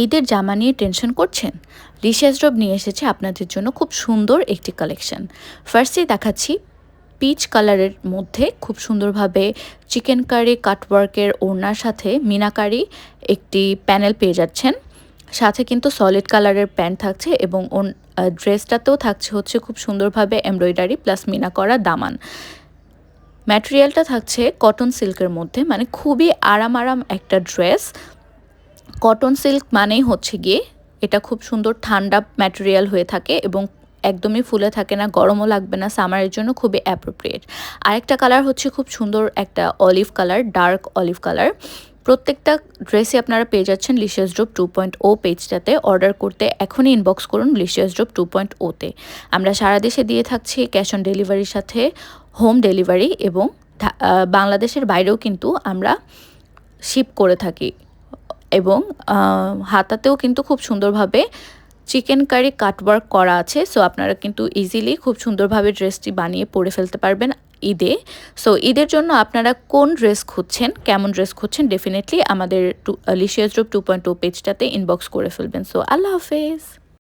ঈদের জামা নিয়ে টেনশন করছেন? লিশিয়াস ড্রপ নিয়ে এসেছে আপনাদের জন্য খুব সুন্দর একটি কালেকশন। ফার্স্টেই দেখাচ্ছি পিচ কালারের মধ্যে খুব সুন্দরভাবে চিকেন কারি কাটওয়ার্কের ওড়নার সাথে মিনাকারি একটি প্যানেল পেয়ে যাচ্ছেন। সাথে কিন্তু সলিড কালারের প্যান্ট থাকছে এবং ড্রেসটাতেও থাকছে হচ্ছে খুব সুন্দরভাবে এমব্রয়ডারি প্লাস মিনা করা দামান। ম্যাটেরিয়ালটা থাকছে কটন সিল্কের মধ্যে, মানে খুবই আরাম একটা ড্রেস। কটন সিল্ক মানেই হচ্ছে গিয়ে এটা খুব সুন্দর ঠান্ডা ম্যাটেরিয়াল হয়ে থাকে এবং একদমই ফুলে থাকে না, গরমও লাগবে না, সামারের জন্য খুবই অ্যাপ্রোপ্রিয়েট। আরেকটা কালার হচ্ছে খুব সুন্দর একটা olive colour, dark olive colour. প্রত্যেকটা ড্রেসই আপনারা পেয়ে যাচ্ছেন লিশিয়াস ড্রপ 2.0 পেজটাতে। অর্ডার করতে এখনই ইনবক্স করুন লিশিয়াস ড্রপ 2.0-তে। আমরা সারা দেশে দিয়ে থাকছি ক্যাশ অন ডেলিভারির সাথে হোম ডেলিভারি, এবং বাংলাদেশের বাইরেও কিন্তু আমরা শিপ করে থাকি। এবং হাতাতেও কিন্তু খুব সুন্দরভাবে চিকেন কারি কাটওয়ার্ক করা আছে। সো আপনারা কিন্তু ইজিলি খুব সুন্দরভাবে ড্রেসটি বানিয়ে পরে ফেলতে পারবেন ঈদে। সো ঈদের জন্য আপনারা কোন ড্রেস খুঁজছেন, কেমন ড্রেস খুঁজছেন, ডেফিনেটলি আমাদের লিশিয়াস ড্রপ 2.0 পেজটাতে ইনবক্স করে ফেলবেন। সো আল্লাহ হাফেজ।